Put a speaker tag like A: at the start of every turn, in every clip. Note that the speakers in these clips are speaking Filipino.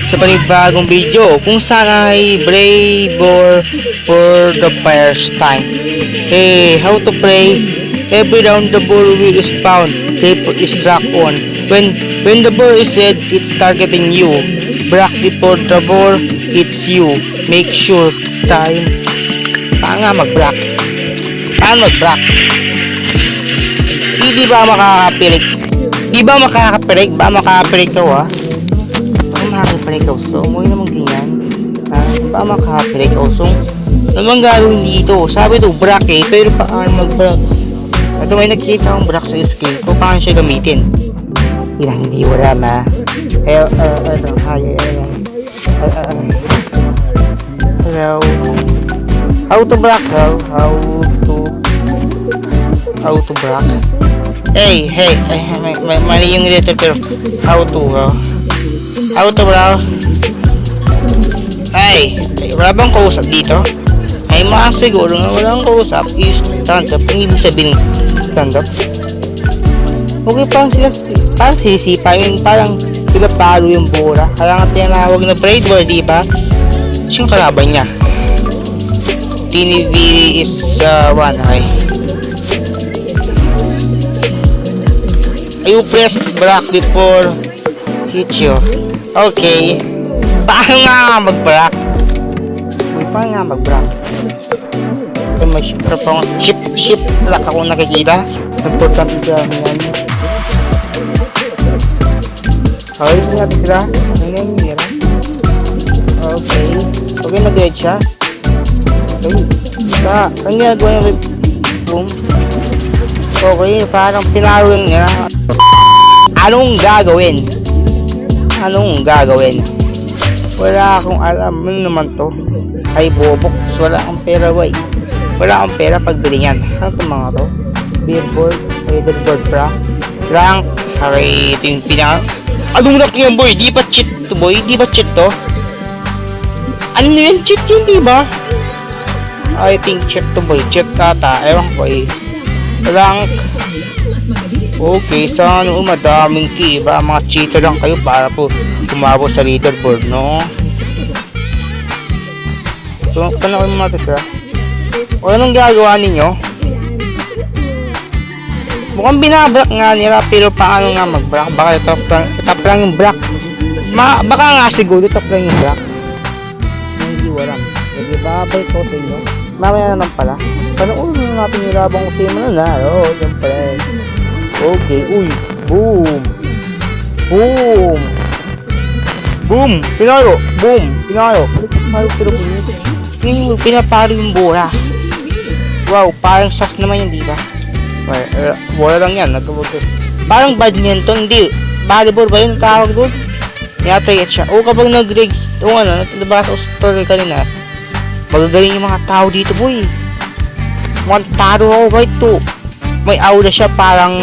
A: sa panibagong video kung saan ay brave for the first time. Hey, how to pray? Every round the ball will is found, keep is struck on. When the ball is red, it's targeting you. Brack before the ball hits you. Make sure time. Paano mag-brack? Paano mag-brack? Hindi ba makakapirik? Di ba makakapirik? Ba makakapirik ka ha? Baka makakapirik ka. So, umuwi naman ganyan. Ba makakapirik ka. So, ano bang gagawin dito? Sabi ito, brack eh. Pero paano mag-brack? Ito may nakikita akong brack sa screen ko. Paano siya gamitin? Hindi wala ma. Hello. How to brack? How to brack? Hey, mali yung letter pero how to bro? Ay, wala bang kausap dito? Ay, siguro nga walang kausap is stand up. Ang ibig sabihin stand up? Okay, parang sisipa yun, parang pinapalo yung bola. Kaya nga tinawag na braid ball, diba? Yung kalaban niya. Tiniviri is one eye. You press brack before hit you. Okay. Paano nga mag-brack? Paano nga mag-brack? May shift lock ako nakikita. Importante siya yan. Okay, hindi natin sila. Okay. Okay, nag-edge siya. Okay. Ang ginagawa yung boom. Okay, parang pinarong niya. Anong gagawin? Wala akong alam. Ano naman to? Ay, bobok. Wala akong pera, boy. Wala akong pera pagbili yan. Ano to mga to? Billboard. Billboard rank. Okay, ito yung pinaka... Anong rank yan, boy? Di ba cheat to, boy? Di ba cheat to? Ano yun? Cheat yun, di ba? I think cheat to, boy. Cheat ata. Ewan ko, eh. Rank. Okay, sana madaming key. Ba, mga cheater lang kayo para po umabot sa leaderboard, no? So, panoorin mo natin siya. O, anong gagawa ninyo? Mukhang binabrak nga nila, pero paano nga mag-brack? Baka top lang yung brack. Baka nga siguro top lang yung brack. Hindi wala. Hindi babay ko sa inyo. Mamaya naman pala. Panoorin na natin yung labang kasi mo na. Oo, siyempre. Okay, uy. Boom. Pinaro. Pinaparo yung bola. Wow, parang sas naman yun, diba? Bola lang yan. Parang badminton, hindi. Volleyball ba yun tawag doon? Yata siya. O kapag nag-rig, diba sa story kanina, magagaling yung mga tao dito, boy. Mukhang taro ako ba ito? May aura siya parang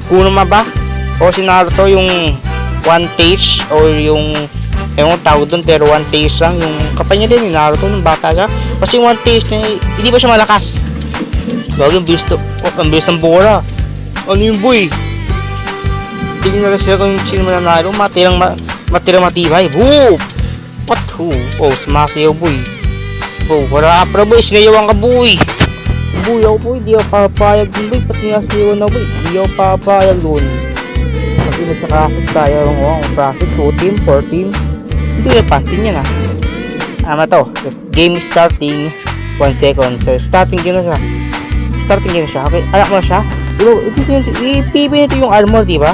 A: Kuno ba? O si Naruto yung one taste or yung ewan tawag doon pero one taste lang yung kapal niya din ni Naruto nung bata siya. Kasi one taste niya hindi ba siya malakas? Bagay yung bilis to. Ang bilis ng bola. Ano yung boy? Tingin na sila kung sino mananalo. Matirang matibay. Boom! Patho! Oh, sumasayaw boy. Oh, wala pra boy. Sinayawan ka boy. Boy ako boy. Di ako papayag din boy. Pati nasayawan na boy. Di ako papayag doon. Kasi nasa kakit tayo. Ang profit 2 team, 4 team. Hindi na pansin yan ah. To. Game starting 1 second. So, starting din na siya. Okay, anak mo na siya. Ipipinito yung armor, diba?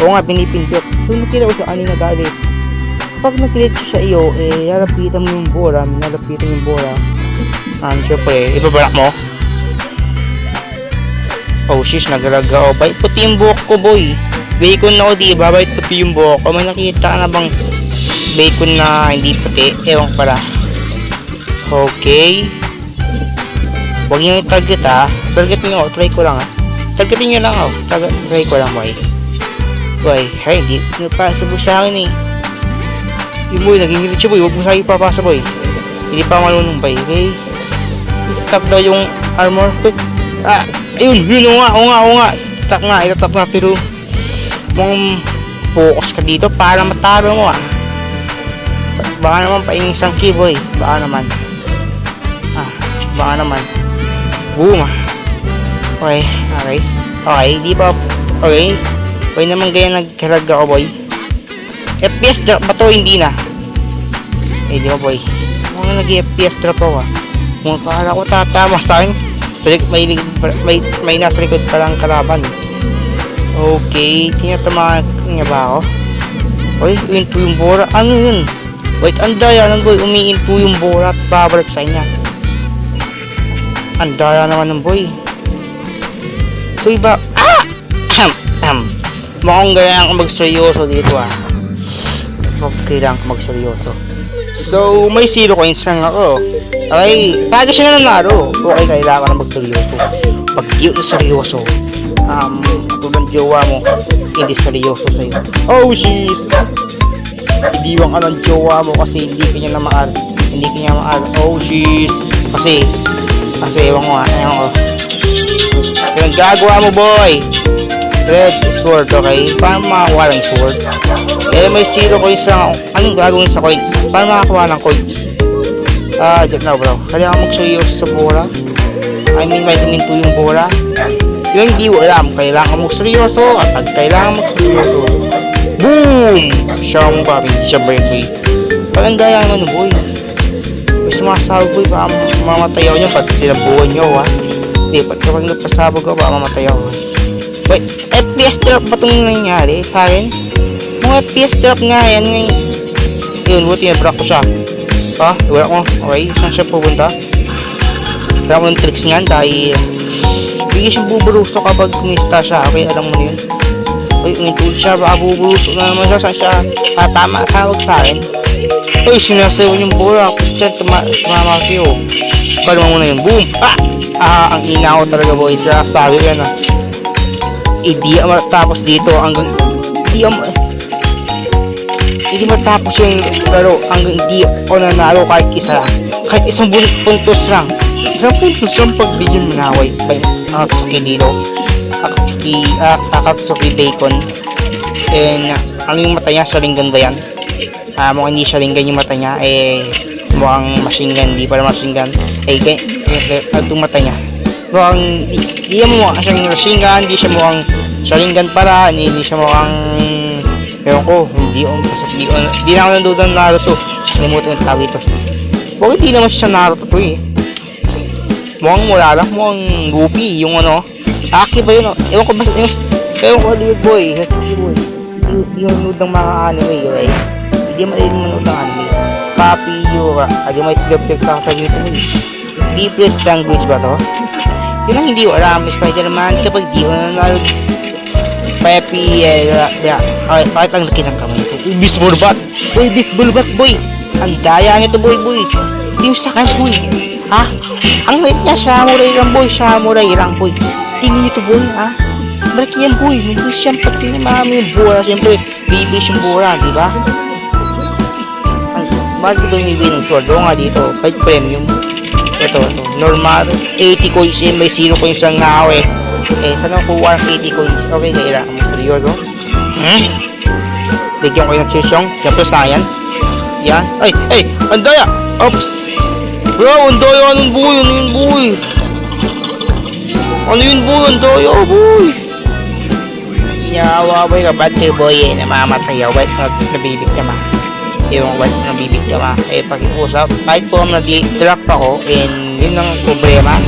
A: Oo nga, pinipintot. So, nakita ko siya kanina galit. Pag nakilip siya iyo, lalapitan mo yung bola. Siyempre, ibabarak mo. Oh, shish, nagragaw. Bait puti yung buhok ko, boy. Bacon na ako, diba? Bait puti yung buhok ko. May nakita ka na bang bacon na hindi puti? Ewan pala. Okay. Huwag nyo i-target targetin nyo, try ko lang targetin nyo lang try ko lang boy. Hey, hindi napasabog sa akin yung boy, naging siya boy, huwag mo sa'yo papasa boy, hindi pa malunong boy. Okay, itap daw yung armor quick. Ayun, oo nga, itatap nga pero mukhang focus ka dito para matalo mo baka naman paingin isang keyboy, baka naman boom. Okay, di ba okay naman ganyan nagkarag ako boy. FPS drop ba to? Hindi na di ba boy, mga nag-FPS drop ako mga kala ko tatama sa akin. May nasa likod palang kalaban. Okay, tinatamaan niya ba ako? Uy, uminto yung bora. Ano yun? Wait, ang daya ng boy. Umiinto yung bora at babalik sa kanya. Ang daya naman ng boy. So iba, mukhang ganyan ako magseryoso dito Okay lang ako magseryoso. So, may 0 coins lang ako. Okay, pag siya na nanalo, okay, kailangan na magseryoso. Pag di ka seryoso, tulad jowa mo, hindi seryoso sa'yo. Oh, shit! Idiwan ka ng jowa mo kasi hindi kanya maar. Oh, shit! Kasi, ewan ko yung gagawa mo, boy! Red sword, okay? Paano makakuha ng sword? May 0 coins lang ako. Anong gagawin sa coins? Paano makakuha ng coins? Diyan na bro. Kailangan magseryoso sa bola. I mean, may tuminto yung bola. Yung hindi ko alam. Kailangan magseryoso. At pag kailangan magseryoso, boom! Siyang ba? Siya boy. Pag ang daya naman boy. May sumasabog boy. Baka mamatay ako nyo. Pag sinabuhan nyo Hindi, pag napasabog ako, baka mamatay ako. Wait, FPS drop ba itong nangyari sa akin? Mga FPS drop nga yan ngayon. Yun, buti na-block ko siya. Wala ko. Okay, saan siya pupunta? Wala ko ng tricks niyan dahil bigay siyang buburuso kapag kumista siya. Okay, alam mo na yun. Uy, umintul siya. Baka buburuso na naman siya. Saan siya? Tama, tawag sa akin. Uy, sinasayaw yung bola. Diyan, tumama siyo. Kalma mo na yun. Boom! Ang ina ko talaga boy. Sabi ko yan Hindi matapos dito hanggang hindi matapos yung laro hanggang hindi ako nanalo kahit isa lang. Kahit isang puntos lang. Isang puntos lang pag bigyan manaway by Akatsuki dito. Akatsuki Bacon. And ano yung mata niya? Sharingan ba yan? Mukhang hindi Sharingan yung mata niya. Mukhang machine gun. Hindi pala machine gun. Itong mata niya. Mukhang hindi mo siyang machine gun. Hindi siya mukhang Sharingan pala. Hindi siya mukhang ewan ko, hindi na ako nandoon ng Naruto. Nalimutan yung tawag ito. Bakit hindi naman siya Naruto to Mukhang mula lang, mukhang Luffy, yung Aki ba yun Ewan ko ba, Hollywood boy. Hindi manood ng mga anime, right? Hindi manood ng anime. Papi, Yura, may tigap-tigap sa dito Deep Red language ba to? Yun ang hindi ko alam, Spider-Man, kapag di ko nanood Pepe, bakit ang laki ng kamay ito? Baseball bat! Baseball bat, boy! Ang daya nito, boy! Hindi yung sakit, boy! Ang liit niya, samurai lang, boy! Tingin nito, boy, Malaki yan, boy! Hindi siyang pag tinimami yung bola, siyempre, bibilis yung bola, di ba? Bakit ito yung winning sword? Oo nga dito, kahit premium. Ito, normal, 80 coins, may 0 coins lang nga ako saan ako kuha ng 80 coins? Okay, kailangan mo seryoso. Bigyan ko yung chisyong. Siyempre sa yan. Yan. Ay! Ang daya! Oops! Bro, ang daya! Anong buhay? Ano yun, boy? Ang daya, boy! Yawa, boy. Kabatir, boy. Namamatay ako. Ba't nabibig ka ma? Ewan ko ba't nabibig ka ma? Pag-iusap. Kahit po nag-drop ako, and yun ang problema.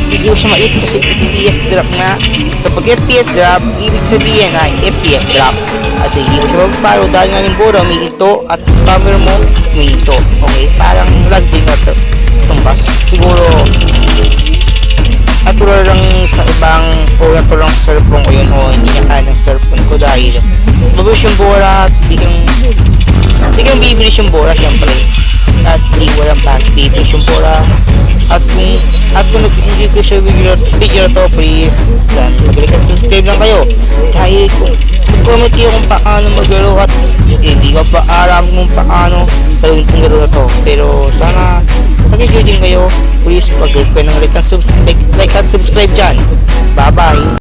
A: Hindi ko siya mait kasi FPS drop nga. Kapag FPS drop, ibig sabihin FPS drop. Kasi hindi ko siya magpalo dahil nga yung bola umiinto at camera mo umiinto. Okay, parang lag din na tumbas. Siguro natural lang sa ibang natural lang sa cellphone ko yun hindi na kaya ng cellphone ko dahil mabilis yung bola at hindi kang bibilis yung bola syempre. At hindi walang bibilis yung bola. At kung nag-enjoy ko sa video na to, please mag-like at subscribe lang kayo dahil kung comment nyo kung paano maglaro at hindi ko pa alam kung paano gawin itong laro na to, pero sana nag-enjoy din kayo. Please mag-like ko ng like at subscribe dyan. Bye bye.